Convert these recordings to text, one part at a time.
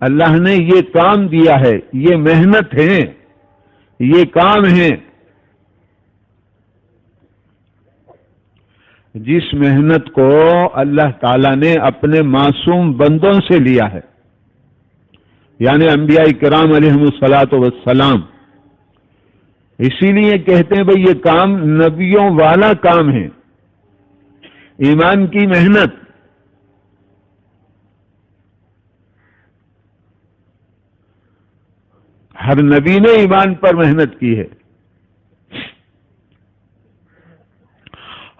اللہ نے یہ کام دیا ہے، یہ محنت ہے، یہ کام ہے، جس محنت کو اللہ تعالی نے اپنے معصوم بندوں سے لیا ہے، یعنی انبیاء کرام علیہم الصلاۃ والسلام. اسی لیے کہتے ہیں بھئی یہ کام نبیوں والا کام ہے، ایمان کی محنت. ہر نبی نے ایمان پر محنت کی ہے،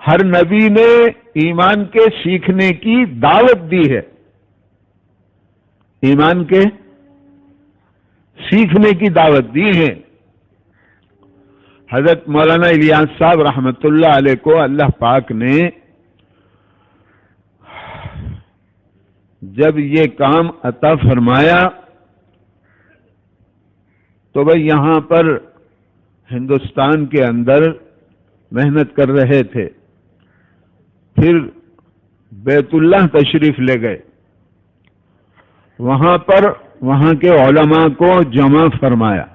ہر نبی نے ایمان کے سیکھنے کی دعوت دی ہے، ایمان کے سیکھنے کی دعوت دی ہے. حضرت مولانا الیاس صاحب رحمت اللہ علیہ کو اللہ پاک نے جب یہ کام عطا فرمایا تو بھئی یہاں پر ہندوستان کے اندر محنت کر رہے تھے، پھر بیت اللہ تشریف لے گئے، وہاں پر وہاں کے علماء کو جمع فرمایا،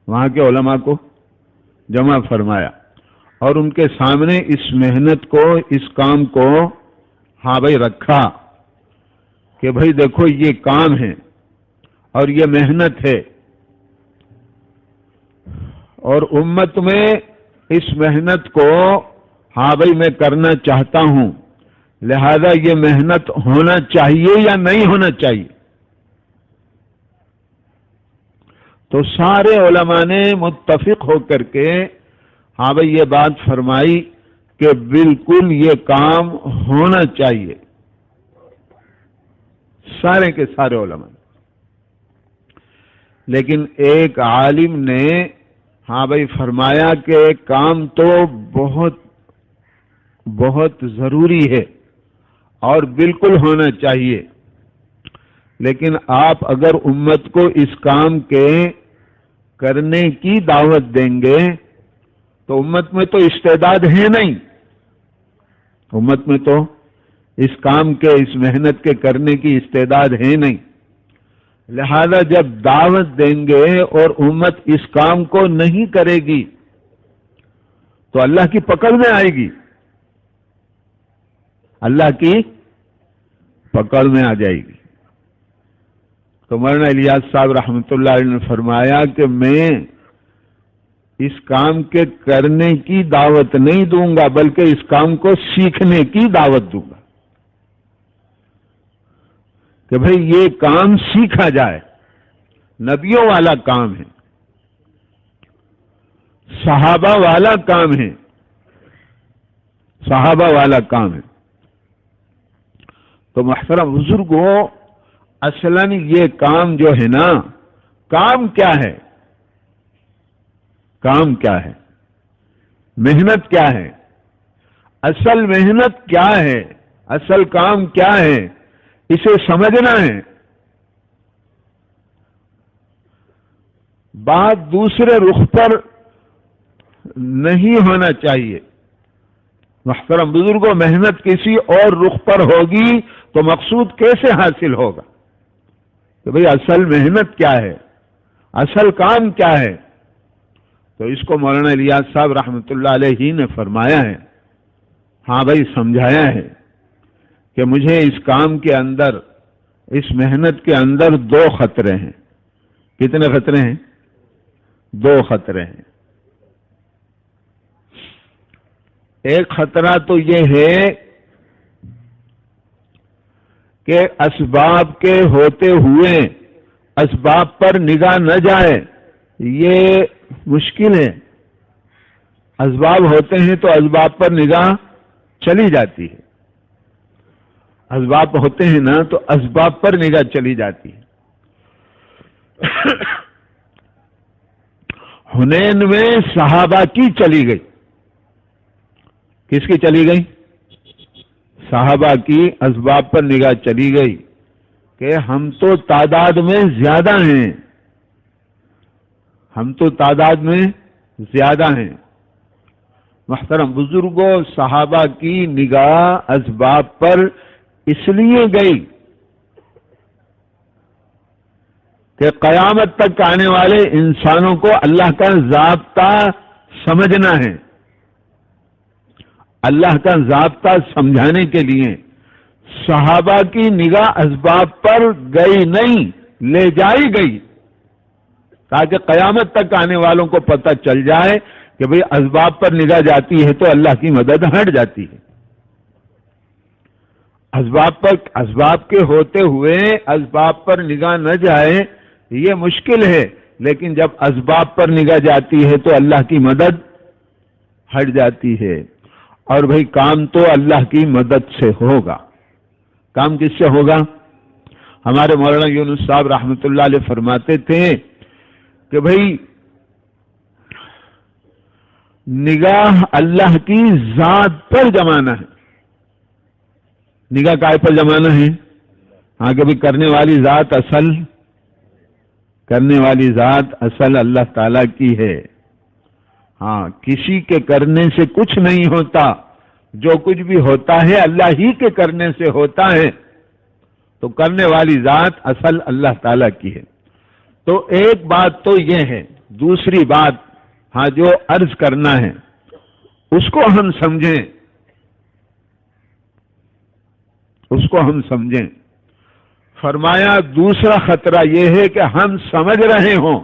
وہاں کے علماء کو جمع فرمایا اور ان کے سامنے اس محنت کو، اس کام کو ہاں بھائی رکھا کہ بھائی دیکھو یہ کام ہے اور یہ محنت ہے، اور امت میں اس محنت کو ہاں بھائی میں کرنا چاہتا ہوں، لہذا یہ محنت ہونا چاہیے یا نہیں ہونا چاہیے. تو سارے علماء نے متفق ہو کر کے ہاں بھائی یہ بات فرمائی کہ بالکل یہ کام ہونا چاہیے، سارے کے سارے علماء. لیکن ایک عالم نے ہاں بھائی فرمایا کہ کام تو بہت بہت ضروری ہے اور بالکل ہونا چاہیے، لیکن آپ اگر امت کو اس کام کے کرنے کی دعوت دیں گے تو امت میں تو استعداد ہے نہیں، امت میں تو اس کام کے، اس محنت کے کرنے کی استعداد ہے نہیں. لہذا جب دعوت دیں گے اور امت اس کام کو نہیں کرے گی تو اللہ کی پکڑ میں آئے گی، اللہ کی پکڑ میں آ جائے گی. تو مولانا الیاس صاحب رحمۃ اللہ علیہ نے فرمایا کہ میں اس کام کے کرنے کی دعوت نہیں دوں گا بلکہ اس کام کو سیکھنے کی دعوت دوں گا کہ بھئی یہ کام سیکھا جائے. نبیوں والا کام ہے، صحابہ والا کام ہے، صحابہ والا کام ہے. تو محترم بزرگوں، اصلاً یہ کام جو ہے نا، کام کیا ہے؟ کام کیا ہے؟ محنت کیا ہے؟ اصل محنت کیا ہے؟ اصل کام کیا ہے؟ اسے سمجھنا ہے. بات دوسرے رخ پر نہیں ہونا چاہیے. محترم بزرگوں، محنت کسی اور رخ پر ہوگی تو مقصود کیسے حاصل ہوگا؟ کہ بھئی اصل محنت کیا ہے، اصل کام کیا ہے؟ تو اس کو مولانا الیاس صاحب رحمۃ اللہ علیہ نے فرمایا ہے، ہاں بھائی سمجھایا ہے کہ مجھے اس کام کے اندر، اس محنت کے اندر دو خطرے ہیں. کتنے خطرے ہیں؟ دو خطرے ہیں. ایک خطرہ تو یہ ہے کہ اسباب کے ہوتے ہوئے اسباب پر نگاہ نہ جائے، یہ مشکل ہے. اسباب ہوتے ہیں تو اسباب پر نگاہ چلی جاتی ہے، اسباب ہوتے ہیں نا تو اسباب پر نگاہ چلی جاتی ہے. حنین میں صحابہ کی چلی گئی. کس کی چلی گئی؟ صحابہ کی اسباب پر نگاہ چلی گئی کہ ہم تو تعداد میں زیادہ ہیں، ہم تو تعداد میں زیادہ ہیں. محترم بزرگوں، صحابہ کی نگاہ اسباب پر اس لیے گئی کہ قیامت تک آنے والے انسانوں کو اللہ کا ضابطہ سمجھنا ہے. اللہ کا ضابطہ سمجھانے کے لیے صحابہ کی نگاہ اسباب پر گئی نہیں، لے جائی گئی، تاکہ قیامت تک آنے والوں کو پتہ چل جائے کہ بھئی اسباب پر نگاہ جاتی ہے تو اللہ کی مدد ہٹ جاتی ہے. اسباب کے ہوتے ہوئے اسباب پر نگاہ نہ جائے یہ مشکل ہے، لیکن جب اسباب پر نگاہ جاتی ہے تو اللہ کی مدد ہٹ جاتی ہے. اور بھئی کام تو اللہ کی مدد سے ہوگا. کام کس سے ہوگا؟ ہمارے مولانا یونس صاحب رحمۃ اللہ علیہ فرماتے تھے کہ بھئی نگاہ اللہ کی ذات پر جمانا ہے. نگاہ کائے پر جمانا ہے؟ ہاں کہ بھئی کرنے والی ذات اصل اللہ تعالی کی ہے. ہاں کسی کے کرنے سے کچھ نہیں ہوتا، جو کچھ بھی ہوتا ہے اللہ ہی کے کرنے سے ہوتا ہے. تو کرنے والی ذات اصل اللہ تعالی کی ہے. تو ایک بات تو یہ ہے. دوسری بات ہاں جو عرض کرنا ہے اس کو ہم سمجھیں. فرمایا دوسرا خطرہ یہ ہے کہ ہم سمجھ رہے ہوں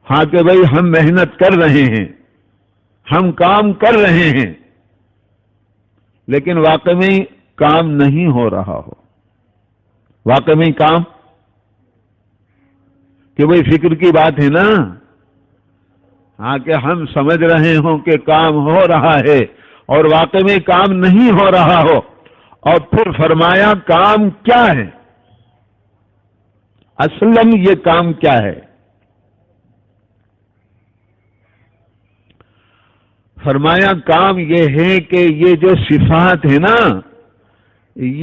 ہاں کہ بھئی ہم محنت کر رہے ہیں، ہم کام کر رہے ہیں، لیکن واقع میں کام نہیں ہو رہا ہو. واقع میں کام کہ بھئی فکر کی بات ہے نا. ہاں کہ ہم سمجھ رہے ہوں کہ کام ہو رہا ہے اور واقع میں کام نہیں ہو رہا ہو. اور پھر فرمایا کام کیا ہے؟ اصلاً یہ کام کیا ہے؟ فرمایا کام یہ ہے کہ یہ جو صفات ہے نا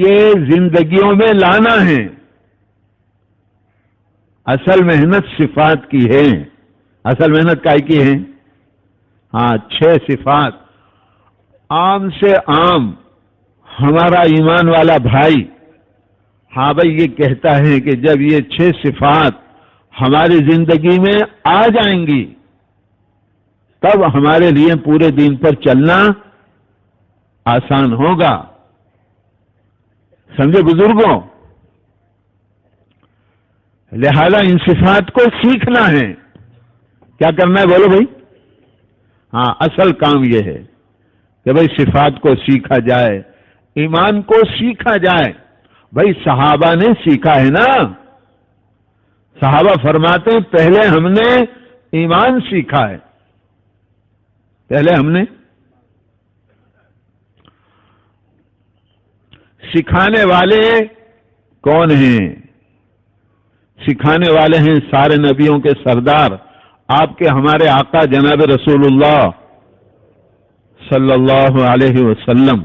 یہ زندگیوں میں لانا ہے. اصل محنت صفات کی ہے. اصل محنت کائے کی ہے؟ ہاں 6 صفات. عام سے عام ہمارا ایمان والا بھائی ہاں بھائی یہ کہتا ہے کہ جب یہ 6 صفات ہماری زندگی میں آ جائیں گی تب ہمارے لیے پورے دین پر چلنا آسان ہوگا. سمجھے بزرگوں؟ لہذا ان صفات کو سیکھنا ہے. کیا کرنا ہے بولو بھائی؟ ہاں اصل کام یہ ہے کہ بھائی صفات کو سیکھا جائے، ایمان کو سیکھا جائے. بھائی صحابہ نے سیکھا ہے نا. صحابہ فرماتے ہیں پہلے ہم نے ایمان سیکھا ہے. پہلے ہم نے سکھانے والے کون ہیں؟ سکھانے والے ہیں سارے نبیوں کے سردار آپ کے ہمارے آقا جناب رسول اللہ صلی اللہ علیہ وسلم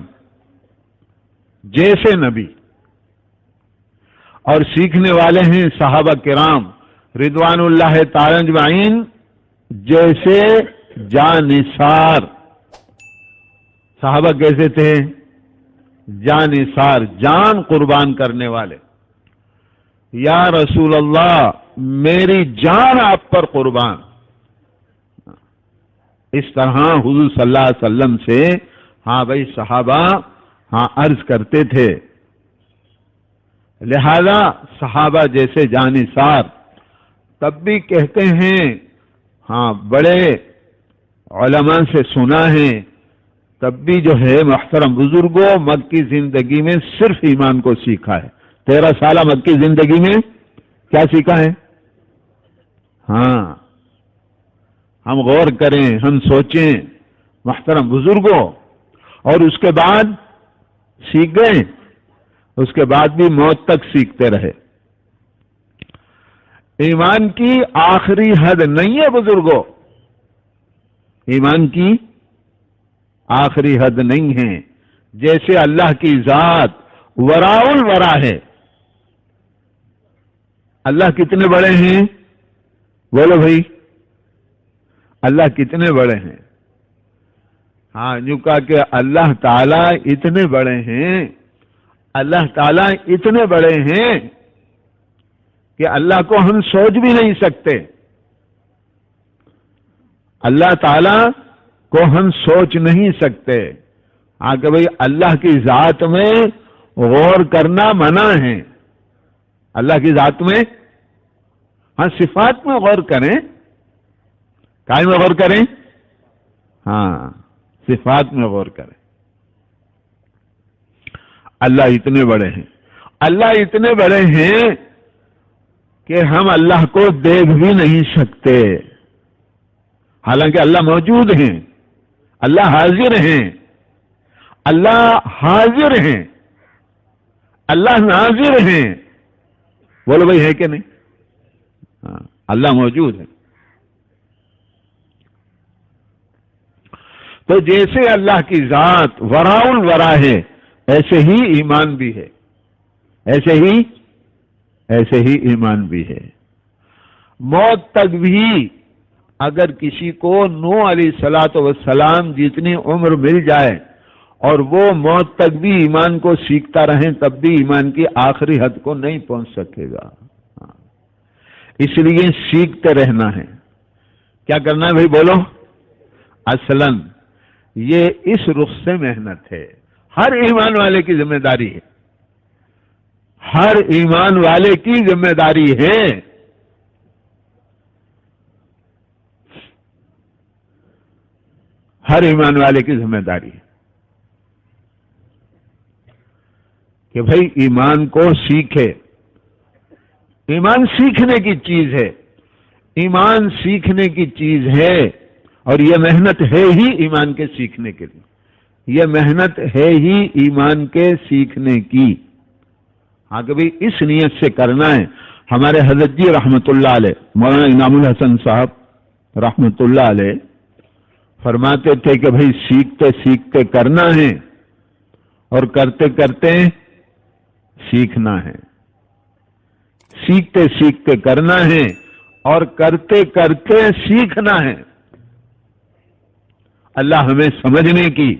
جیسے نبی. اور سیکھنے والے ہیں صحابہ کرام رضوان اللہ تعالی اجمعین جیسے جانثار. صحابہ کیسے تھے؟ جانثار، جان قربان کرنے والے. یا رسول اللہ میری جان آپ پر قربان. اس طرح حضور صلی اللہ علیہ وسلم سے ہاں بھائی صحابہ ہاں عرض کرتے تھے. لہذا صحابہ جیسے جانثار. تب بھی کہتے ہیں ہاں بڑے علماء سے سنا ہے تب بھی جو ہے محترم بزرگوں مکی زندگی میں صرف ایمان کو سیکھا ہے. 13 سالہ مکی زندگی میں کیا سیکھا ہے؟ ہاں ہم غور کریں، ہم سوچیں محترم بزرگوں. اور اس کے بعد سیکھ گئے، اس کے بعد بھی موت تک سیکھتے رہے. ایمان کی آخری حد نہیں ہے بزرگوں. ایمان کی آخری حد نہیں ہے. جیسے اللہ کی ذات وراء الورا ہے. اللہ کتنے بڑے ہیں؟ بولو بھائی اللہ کتنے بڑے ہیں؟ ہاں جو کہا کہ اللہ تعالیٰ اتنے بڑے ہیں، اللہ تعالیٰ اتنے بڑے ہیں کہ اللہ کو ہم سوچ بھی نہیں سکتے. اللہ تعالی کو ہم سوچ نہیں سکتے. کہ بھئی اللہ کی ذات میں غور کرنا منع ہے. اللہ کی ذات میں ہاں صفات میں غور کریں. کائے میں غور کریں؟ ہاں صفات میں غور کریں. اللہ اتنے بڑے ہیں. اللہ اتنے بڑے ہیں کہ ہم اللہ کو دیکھ بھی نہیں سکتے. حالانکہ اللہ موجود ہیں, اللہ حاضر ہیں, اللہ حاضر ہیں, اللہ ناظر ہیں. بولو بھائی ہے کہ نہیں؟ ہاں اللہ موجود ہے. تو جیسے اللہ کی ذات وراء الورا ہے ایسے ہی ایمان بھی ہے, ایسے ہی ایمان بھی ہے. موت تک بھی اگر کسی کو نوح علیہ الصلوۃ والسلام جتنی عمر مل جائے اور وہ موت تک بھی ایمان کو سیکھتا رہے تب بھی ایمان کی آخری حد کو نہیں پہنچ سکے گا. اس لیے سیکھتے رہنا ہے. کیا کرنا ہے بھائی بولو؟ اصلاً یہ اس رخ سے محنت ہے. ہر ایمان والے کی ذمہ داری ہے, ہر ایمان والے کی ذمہ داری ہے. ہر ایمان والے کی ذمہ داری ہے کہ بھئی ایمان کو سیکھے. ایمان سیکھنے کی چیز ہے, ایمان سیکھنے کی چیز ہے. اور یہ محنت ہے ہی ایمان کے سیکھنے کے لیے, یہ محنت ہے ہی ایمان کے سیکھنے کی. ہاں کہ بھئی اس نیت سے کرنا ہے. ہمارے حضرت جی رحمت اللہ علیہ, مولانا انعام الحسن صاحب رحمت اللہ علیہ فرماتے تھے کہ بھئی سیکھتے سیکھتے کرنا ہے اور کرتے کرتے سیکھنا ہے. سیکھتے سیکھتے کرنا ہے اور کرتے کرتے سیکھنا ہے. اللہ ہمیں سمجھنے کی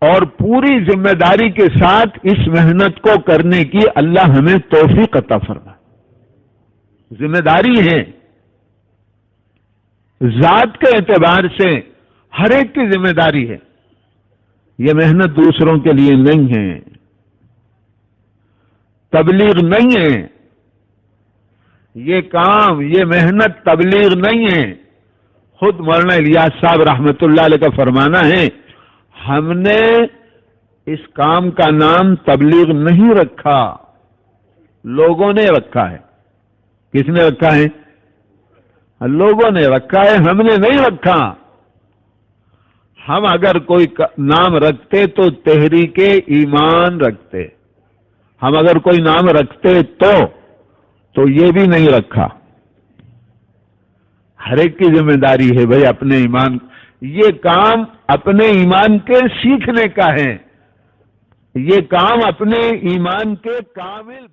اور پوری ذمہ داری کے ساتھ اس محنت کو کرنے کی اللہ ہمیں توفیق عطا فرمائے. ذمہ داری ہے, ذات کے اعتبار سے ہر ایک کی ذمہ داری ہے. یہ محنت دوسروں کے لیے نہیں ہے, تبلیغ نہیں ہے. یہ کام, یہ محنت تبلیغ نہیں ہے. خود مولانا الیاس صاحب رحمت اللہ علیہ کا فرمانا ہے, ہم نے اس کام کا نام تبلیغ نہیں رکھا, لوگوں نے رکھا ہے. کس نے رکھا ہے؟ لوگوں نے رکھا ہے, ہم نے نہیں رکھا. ہم اگر کوئی نام رکھتے تو تحریک ایمان رکھتے. ہم اگر کوئی نام رکھتے تو یہ بھی نہیں رکھا. ہر ایک کی ذمہ داری ہے بھائی اپنے ایمان, یہ کام اپنے ایمان کے سیکھنے کا ہے. یہ کام اپنے ایمان کے کامل